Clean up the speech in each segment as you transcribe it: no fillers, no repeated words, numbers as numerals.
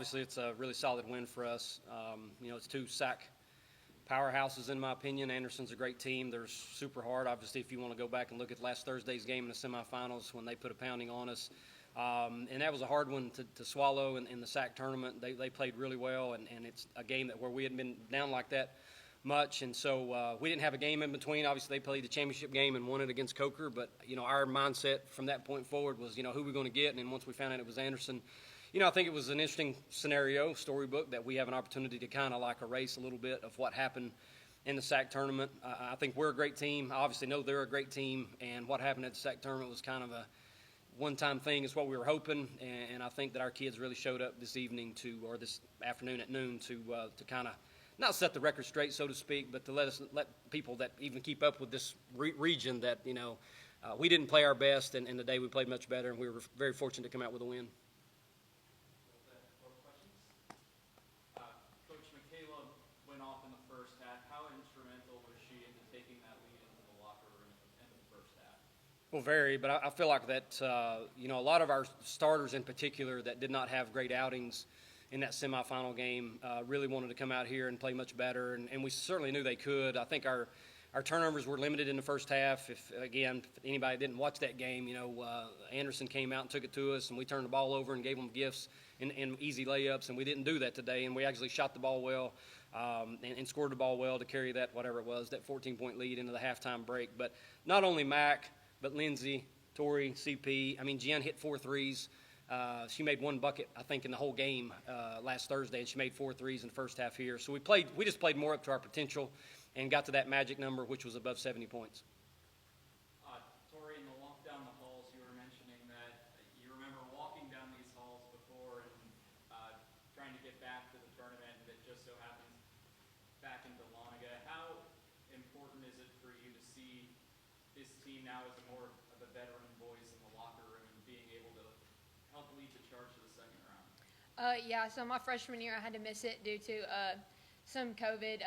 obviously it's a really solid win for us. It's 2 sack powerhouses in my opinion. Anderson's a great team. They're super hard. Obviously, if you want to go back and look at last Thursday's game in the semifinals when they put a pounding on us. And that was a hard one to swallow in the sack tournament. They played really well, and it's a game where we hadn't been down like that much, and so we didn't have a game in between. Obviously, they played the championship game and won it against Coker, but our mindset from that point forward was who we're going to get, and then once we found out it was Anderson, I think it was an interesting scenario, storybook, that we have an opportunity to kind of like erase a little bit of what happened in the sack tournament. I think we're a great team. I obviously know they're a great team, and what happened at the sack tournament was kind of a one-time thing. Is what we were hoping, and I think that our kids really showed up this afternoon at noon to kind of not set the record straight, so to speak, but to let people that even keep up with this region that we didn't play our best, and today we played much better, and we were very fortunate to come out with a win. Coach Michaela went off in the first half. How instrumental was she into taking that lead into the locker room in the first half? Well, very, but I feel like that a lot of our starters in particular that did not have great outings in that semifinal game really wanted to come out here and play much better, and we certainly knew they could. I think our turnovers were limited in the first half. If anybody didn't watch that game, Anderson came out and took it to us, and we turned the ball over and gave them gifts and easy layups, and we didn't do that today, and we actually shot the ball well and scored the ball well to carry that 14-point lead into the halftime break. But not only Mac, but Lindsey, Tori, CP. Jen hit 4 threes. She made 1 bucket, I think, in the whole game last Thursday, and she made 4 threes in the first half here. So we just played more up to our potential and got to that magic number, which was above 70 points. Tori, in the walk down the halls, you were mentioning that you remember walking down these halls before and trying to get back to the tournament, and it just so happens back in Dahlonega. How important is it for you to see this team now as more of a veteran voice in the locker room and being able to help lead the charge to the second round? So my freshman year I had to miss it due to some COVID,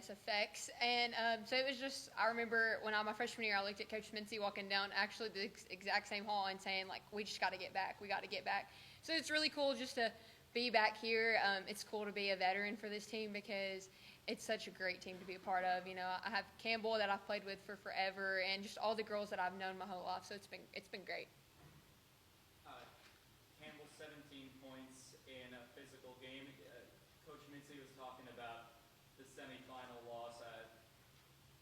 effects. And so it was just, I remember when my freshman year I looked at Coach Mincey walking down actually the exact same hall and saying, we just got to get back. We got to get back. So it's really cool just to be back here. It's cool to be a veteran for this team because it's such a great team to be a part of. I have Campbell that I've played with for forever and just all the girls that I've known my whole life. So it's been great. Campbell, 17 points in a physical game. Coach Mincey was talking about the semifinal loss.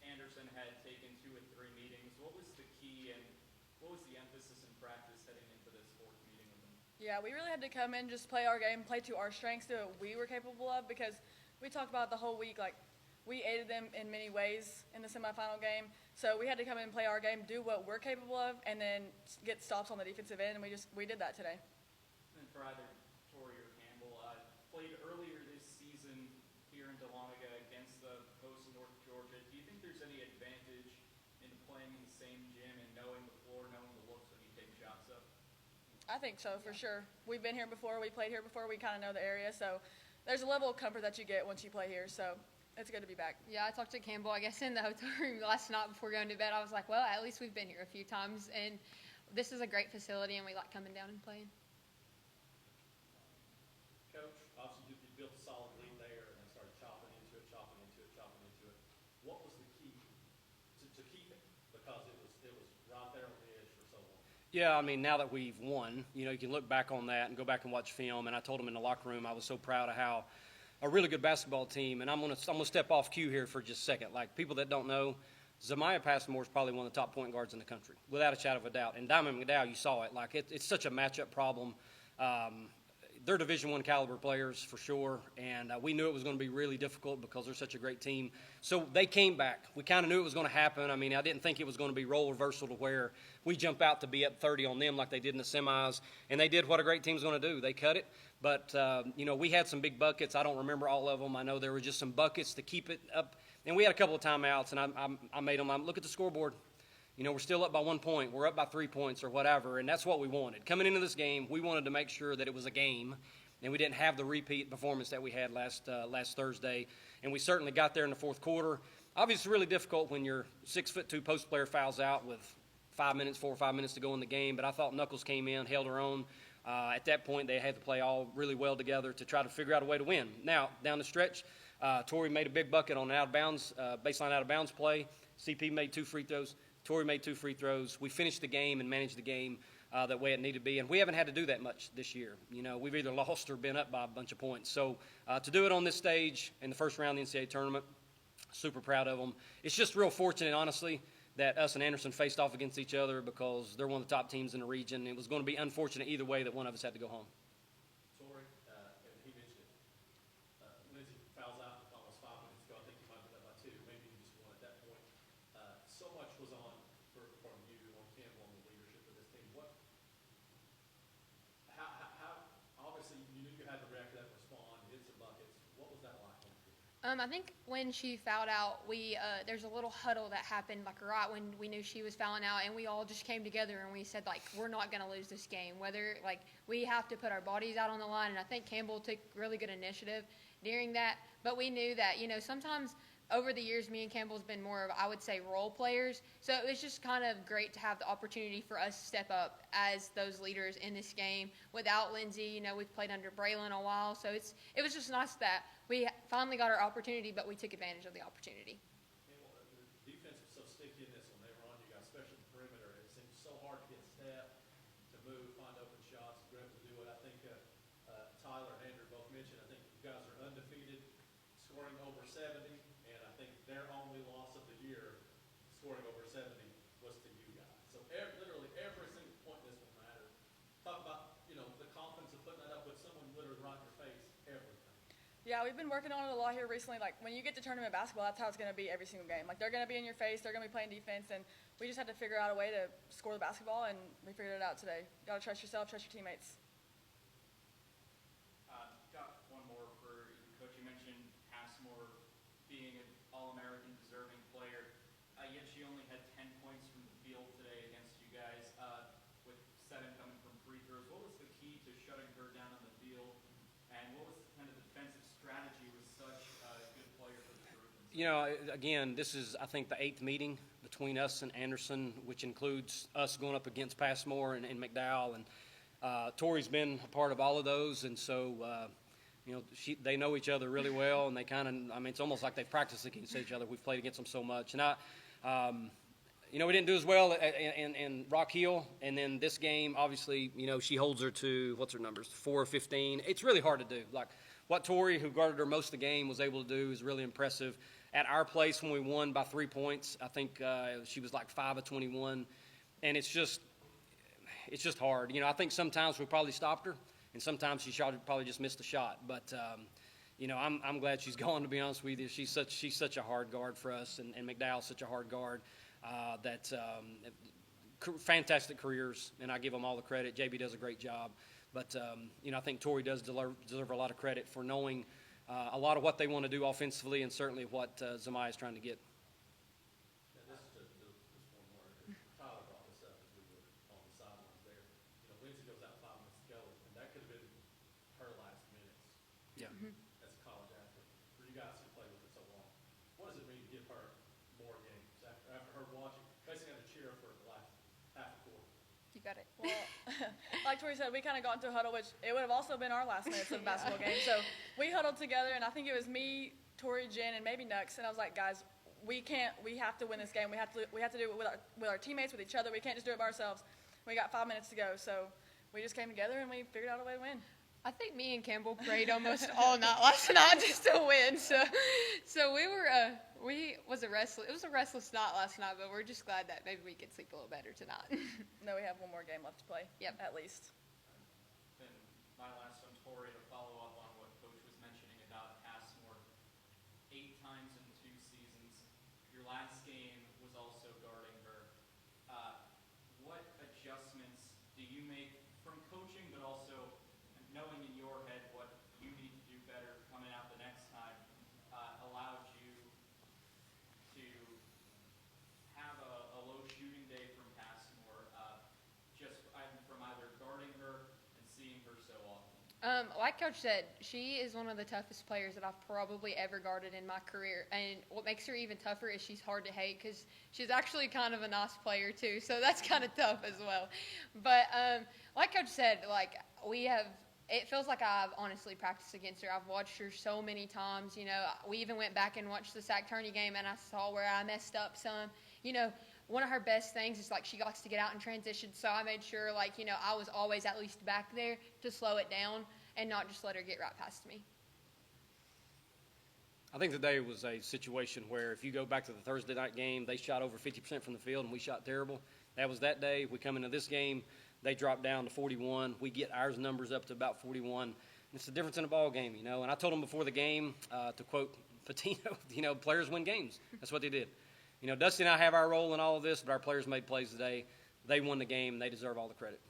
Anderson had taken 2 or 3 meetings. What was the key and what was the emphasis in practice heading into this 4th meeting with them? Yeah, we really had to come in, just play our game, play to our strengths, do what we were capable of, because we talked about the whole week, we aided them in many ways in the semifinal game. So we had to come in and play our game, do what we're capable of, and then get stops on the defensive end, and we did that today. And for either Tori or Campbell, played earlier this season here in Dahlonega against the host North Georgia. Do you think there's any advantage in playing in the same gym and knowing the floor, knowing the looks when you take shots up? I think so, for sure. We've been here before. We played here before. We kind of know the area. So there's a level of comfort that you get once you play here. So it's good to be back. Yeah, I talked to Campbell, in the hotel room last night before going to bed. I was like, well, at least we've been here a few times. And this is a great facility, and we like coming down and playing. Coach, obviously you built a solid lead there and then started chopping into it. What was the key to keep it? Because it was right there on the edge for so long. Yeah, now that we've won, you can look back on that and go back and watch film. And I told them in the locker room I was so proud of how a really good basketball team. And I'm gonna step off cue here for just a second. People that don't know, Zamiah Passmore is probably one of the top point guards in the country, without a shadow of a doubt. And Diamond McDowell, you saw it. It's such a matchup problem. They're Division I caliber players for sure, and we knew it was going to be really difficult because they're such a great team. So they came back. We kind of knew it was going to happen. I didn't think it was going to be role reversal to where we jump out to be up 30 on them like they did in the semis, and they did what a great team's going to do. They cut it, but we had some big buckets. I don't remember all of them. I know there were just some buckets to keep it up, and we had a couple of timeouts, and I made them. Look at the scoreboard. We're still up by 1 point. We're up by 3 points or whatever, and that's what we wanted. Coming into this game, we wanted to make sure that it was a game, and we didn't have the repeat performance that we had last Thursday, and we certainly got there in the 4th quarter. Obviously, really difficult when your 6'2" post player fouls out with 4 or 5 minutes to go in the game, but I thought Knuckles came in, held her own. At that point, they had to play all really well together to try to figure out a way to win. Now, down the stretch, Tori made a big bucket on an out-of-bounds, baseline out-of-bounds play. CP made 2 free throws. Tori made 2 free throws. We finished the game and managed the game that way it needed to be, and we haven't had to do that much this year. You know, we've either lost or been up by a bunch of points. So to do it on this stage in the first round of the NCAA tournament, super proud of them. It's just real fortunate, honestly, that us and Anderson faced off against each other because they're one of the top teams in the region. It was going to be unfortunate either way that one of us had to go home. Tori, and he mentioned it, Mincey fouls out with almost 5 minutes ago. I think he might have been up by 2, maybe even just 1 at that point. So much was on from you, on Campbell, and the leadership of this team. How obviously you knew you had to react to that, respond, hit some buckets. What was that like on the field? I think when she fouled out, there's a little huddle that happened, like right when we knew she was fouling out, and we all just came together and we said, like, we're not going to lose this game. Whether, like, we have to put our bodies out on the line, and I think Campbell took really good initiative during that. But we knew that, you know, sometimes over the years, me and Campbell's been more of, I would say, role players. So it was just kind of great to have the opportunity for us to step up as those leaders in this game. Without Lindsay, you know, we've played under Braylon a while, so it was just nice that we finally got our opportunity, but we took advantage of the opportunity. Campbell, the defense was so sticky in this when they were on you guys, especially the perimeter. It seemed so hard to get step, to move, find open shots, to be able to do it. I think Tyler and Andrew both mentioned, I think you guys are undefeated, scoring over 70, and I think their only loss of the year, scoring over 70, was to you guys. So literally every single point in this one mattered. Talk about, you know, the confidence of putting that up with someone literally right in your face, everything. Yeah, we've been working on it a lot here recently. Like, when you get to tournament basketball, that's how it's going to be every single game. Like, they're going to be in your face, they're going to be playing defense, and we just had to figure out a way to score the basketball, and we figured it out today. You got to trust yourself, trust your teammates. Got one more for you, Coach. You mentioned Passmore being an All-American deserving player, yet she only had 10 points from the field today against you guys, with 7 coming from free throws. What was the key to shutting her down on the field, and what was kind of the defensive strategy with such a good player for the Trojans? You know, again, this is, I think, the 8th meeting between us and Anderson, which includes us going up against Passmore and McDowell. And Tori's been a part of all of those, and so, you know, they know each other really well, and they kind of, I mean, it's almost like they've practiced against each other. We've played against them so much. And you know, we didn't do as well in Rock Hill, and then this game, obviously, you know, she holds her to, what's her numbers, 4 or 15. It's really hard to do. Like, what Tori, who guarded her most of the game, was able to do is really impressive. At our place, when we won by 3 points, I think she was like 5 of 21, and it's just hard. You know, I think sometimes we probably stopped her, and sometimes she probably just missed a shot. But you know, I'm glad she's gone, to be honest with you. She's such a hard guard for us, and McDowell's such a hard guard. Fantastic careers, and I give them all the credit. JB does a great job. But, you know, I think Tori does deserve a lot of credit for knowing a lot of what they want to do offensively, and certainly what Zamaya is trying to get. Now, this is just one more. Tyler brought this up as we were on the sidelines there. You know, Lindsay goes out 5 minutes ago, and that could have been her last minutes. Yeah. As a college athlete. For you guys who played with her so long, what does it mean to give her more games after her watching, basically had to cheer for the last half a quarter? You got it. Well, like Tori said, we kind of got into a huddle, which it would have also been our last minutes of the basketball game. So we huddled together, and I think it was me, Tori, Jen, and maybe Nux, and I was like, guys, we have to win this game. We have to do it with our teammates, with each other. We can't just do it by ourselves. We got 5 minutes to go, so we just came together and we figured out a way to win. I think me and Campbell prayed almost all night last night just to win. So we were it was a restless night last night, but we're just glad that maybe we could sleep a little better tonight. No, we have one more game left to play. Yep. At least. And my last one, Tori, to follow up on what Coach was mentioning about Passmore. 8 times in 2 seasons. Your last game was also guarding her. What adjustments do you make from coaching, but also knowing in your head what you need to do better coming out the next time, allowed you to have a low shooting day from Passmore, just from either guarding her and seeing her so often? Like Coach said, she is one of the toughest players that I've probably ever guarded in my career. And what makes her even tougher is she's hard to hate because she's actually kind of a nice player too. So that's kind of tough as well. But like Coach said, like it feels like I've honestly practiced against her. I've watched her so many times. You know, we even went back and watched the Sac Tourney game, and I saw where I messed up some. You know, one of her best things is, like, she likes to get out in transition, so I made sure, like, you know, I was always at least back there to slow it down and not just let her get right past me. I think today was a situation where if you go back to the Thursday night game, they shot over 50% from the field and we shot terrible. That was that day. We come into this game, they drop down to 41. We get ours numbers up to about 41. And it's the difference in a ball game, you know. And I told them before the game, to quote Patino, you know, players win games. That's what they did. You know, Dusty and I have our role in all of this, but our players made plays today. They won the game, and they deserve all the credit.